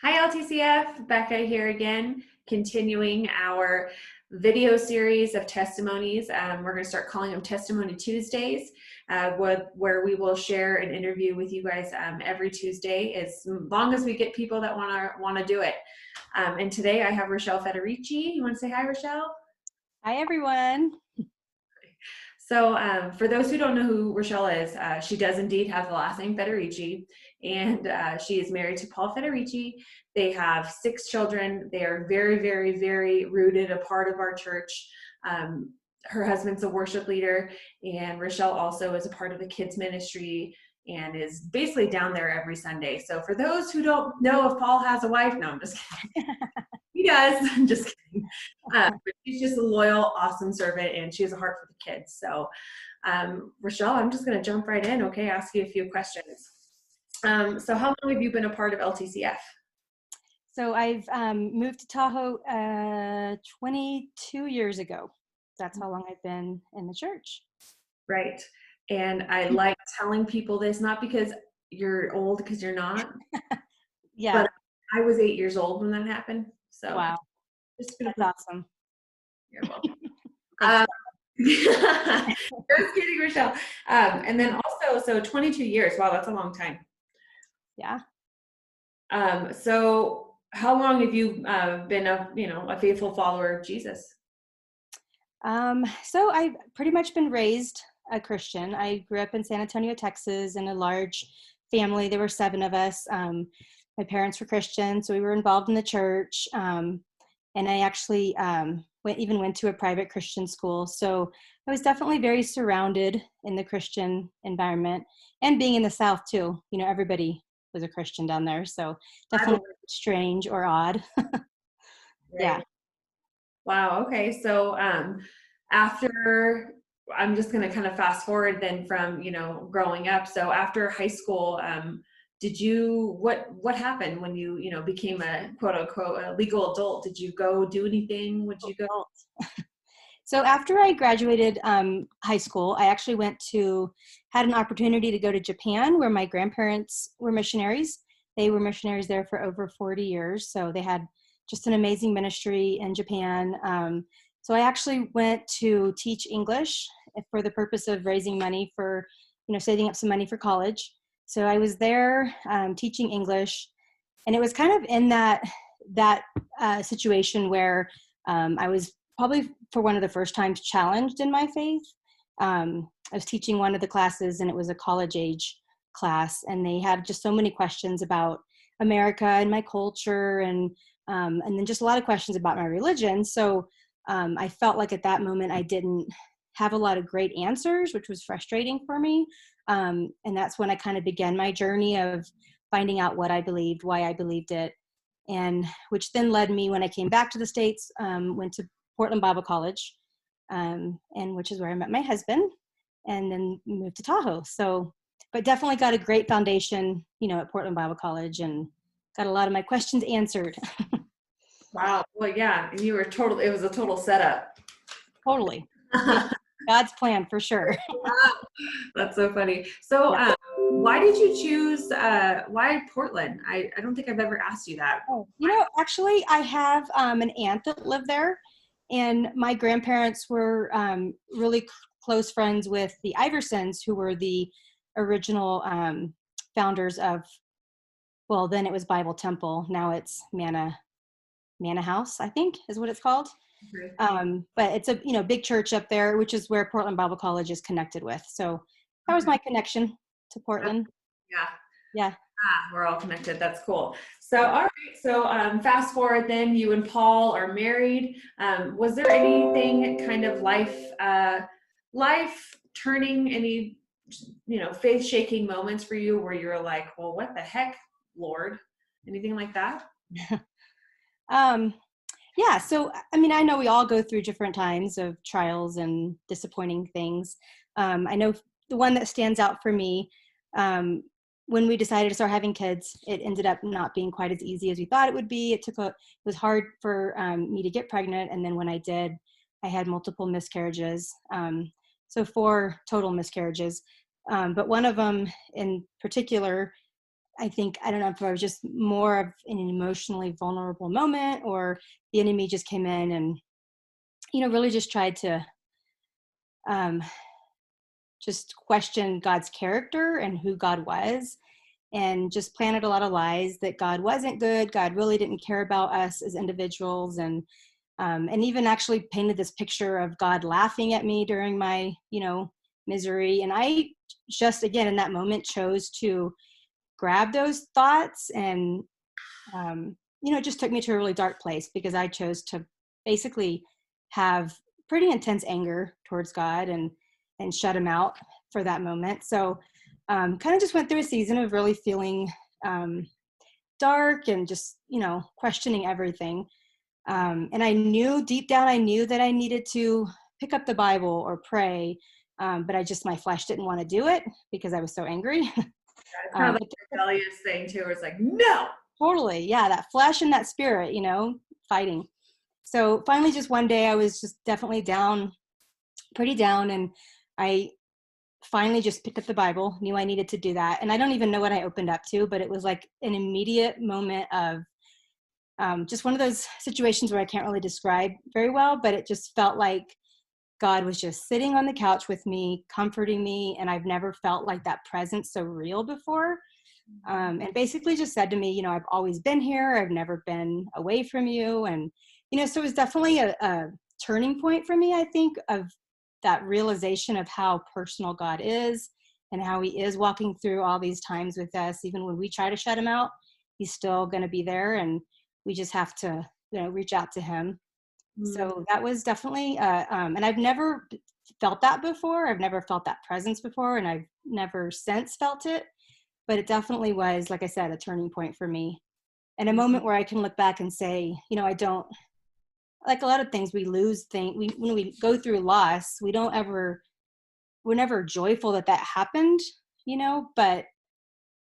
Hi LTCF, Bekah here again, continuing our video series of testimonies. We're going to start calling them Testimony Tuesdays, where we will share an interview with you guys every Tuesday, as long as we get people that want to do it. And today I have Rachelle Friederici. You want to say hi, Rochelle? Hi, everyone. So for those who don't know who Rochelle is, she does indeed have the last name Friederici, and she is married to Paul Friederici. They have 6 children. They are very, very, very rooted, a part of our church. Her husband's a worship leader, and Rochelle also is a part of the kids ministry and is basically down there every Sunday. So for those who don't know if Paul has a wife, no, I'm just kidding. He does. I'm just kidding. But she's just a loyal, awesome servant, and she has a heart for the kids. So, Rochelle, I'm just going to jump right in, okay? Ask you a few questions. So how long have you been a part of LTCF? So I've moved to Tahoe 22 years ago. That's how long I've been in the church. Right. And I like telling people this, not because you're old, because you're not. Yeah. But I was 8 years old when that happened. So Wow. just That's awesome. You're welcome. Thanks. Just kidding, Rochelle. And then also, so 22 years. Wow, that's a long time. Yeah. So how long have you been a faithful follower of Jesus? So I've pretty much been raised a Christian. I grew up in San Antonio, Texas, in a large family. There were 7 of us. My parents were Christian, so we were involved in the church. And I actually went to a private Christian school. So I was definitely very surrounded in the Christian environment, and being in the South too. You know, everybody was a Christian down there. So definitely strange or odd. Yeah. Right. Wow. Okay. So after, I'm just going to kind of fast forward then from, growing up. So after high school, what happened when you became a quote unquote a legal adult? Did you go do anything? Would you go? So after I graduated high school, I actually had an opportunity to go to Japan, where my grandparents were missionaries. They were missionaries there for over 40 years. So they had just an amazing ministry in Japan. So I actually went to teach English for the purpose of raising money for, saving up some money for college. So I was there teaching English, and it was kind of in that situation where I was probably for one of the first times challenged in my faith. I was teaching one of the classes, and it was a college age class, and they had just so many questions about America and my culture, and then just a lot of questions about my religion. So I felt like at that moment I didn't have a lot of great answers, which was frustrating for me. And that's when I kind of began my journey of finding out what I believed, why I believed it, and which then led me, when I came back to the States, went to Portland Bible College, and which is where I met my husband, and then moved to Tahoe. So, but definitely got a great foundation, at Portland Bible College, and got a lot of my questions answered. Wow. Well, yeah, and it was a total setup. Totally. God's plan for sure. That's so funny. So, Yeah. why did you choose, why Portland? I don't think I've ever asked you that. Oh, actually, I have an aunt that lived there, and my grandparents were really close friends with the Iversons, who were the original founders of, well, then it was Bible Temple. Now it's Manna House, I think is what it's called. Okay. But it's a big church up there, which is where Portland Bible College is connected with. So that was my connection to Portland. Yeah. Yeah. We're all connected. That's cool. So, all right. So, fast forward then, you and Paul are married. Was there anything kind of life turning, any, faith shaking moments for you where you're like, well, what the heck, Lord? Anything like that? Yeah. So, I mean, I know we all go through different times of trials and disappointing things. I know the one that stands out for me, when we decided to start having kids, it ended up not being quite as easy as we thought it would be. It was hard for me to get pregnant. And then when I did, I had multiple miscarriages. So 4 total miscarriages. But one of them in particular, I think, I don't know if I was just more of an emotionally vulnerable moment, or the enemy just came in and, really just tried to um, just question God's character and who God was, and just planted a lot of lies that God wasn't good. God really didn't care about us as individuals, and even actually painted this picture of God laughing at me during my, misery. And I just, again, in that moment, chose to grab those thoughts, and it just took me to a really dark place, because I chose to basically have pretty intense anger towards God, and shut him out for that moment. So kind of just went through a season of really feeling um, dark, and just questioning everything. And I knew deep down, I knew that I needed to pick up the Bible or pray, but my flesh didn't want to do it because I was so angry. It's kind of like But a rebellious thing too, where it's like, no. totally, yeah, that flesh and that spirit, fighting. So finally, just one day, I was just definitely down, pretty down, and I finally just picked up the Bible, knew I needed to do that. And I don't even know what I opened up to, but it was like an immediate moment of just one of those situations where I can't really describe very well, but it just felt like God was just sitting on the couch with me, comforting me. And I've never felt like that presence so real before. And basically just said to me, I've always been here. I've never been away from you. And, so it was definitely a turning point for me, I think, of that realization of how personal God is, and how he is walking through all these times with us. Even when we try to shut him out, he's still going to be there. And we just have to, reach out to him. So that was definitely, and I've never felt that before. I've never felt that presence before, and I've never since felt it. But it definitely was, like I said, a turning point for me, and a moment where I can look back and say, I don't, like a lot of things, we lose things. When we go through loss, we're never joyful that happened, but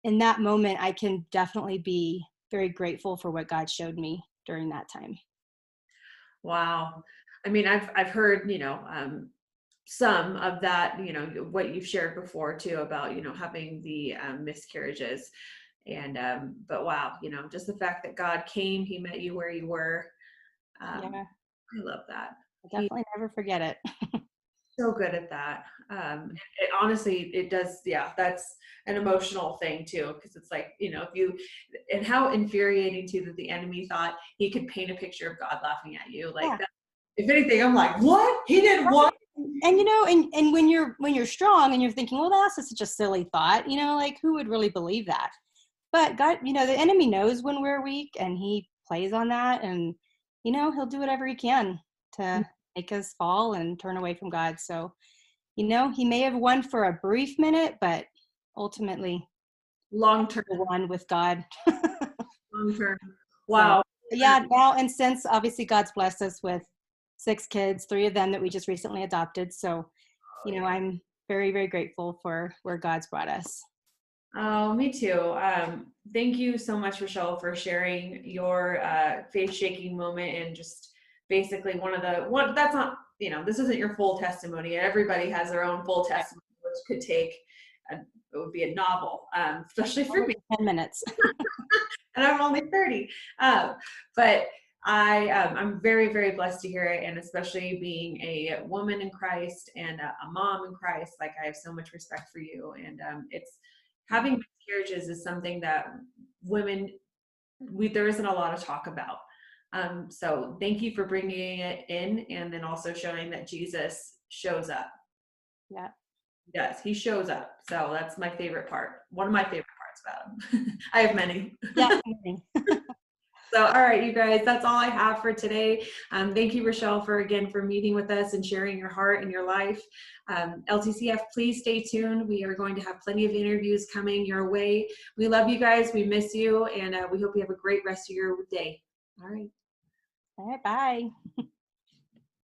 in that moment, I can definitely be very grateful for what God showed me during that time. Wow. I mean, I've heard, some of that, what you've shared before too about, having the miscarriages. And, but wow, just the fact that God came, he met you where you were. Yeah, I love that. I He's definitely never forget it. so good at that. It, honestly, it does. Yeah, that's an emotional thing too, because it's like, if you, and how infuriating too that the enemy thought he could paint a picture of God laughing at you. Like Yeah. that, if anything, I'm like, what? He did what? And and when you're strong and you're thinking, well, that's just such a silly thought, like who would really believe that? But God, the enemy knows when we're weak, and he plays on that, and he'll do whatever he can to make us fall and turn away from God. So, he may have won for a brief minute, but ultimately Long term, won with God. long term. So Wow. yeah, now, and since obviously God's blessed us with 6 kids, 3 of them that we just recently adopted. So, I'm very, very grateful for where God's brought us. Oh, me too. Thank you so much, Rochelle, for sharing your faith shaking moment, and just basically one that's not, this isn't your full testimony. Everybody has their own full Right. testimony, which could take it would be a novel, especially for Only me. 10 minutes. And I'm only 30. But I'm very, very blessed to hear it. And especially being a woman in Christ and a mom in Christ, like I have so much respect for you. And it's having miscarriages is something that women, there isn't a lot of talk about. So thank you for bringing it in, and then also showing that Jesus shows up. Yeah. He does. He shows up. So that's my favorite part. One of my favorite parts about him. I have many. Yeah. So, all right, you guys, that's all I have for today. Thank you, Rochelle, for meeting with us and sharing your heart and your life. LTCF, please stay tuned. We are going to have plenty of interviews coming your way. We love you guys. We miss you, and we hope you have a great rest of your day. All right. All right. Bye.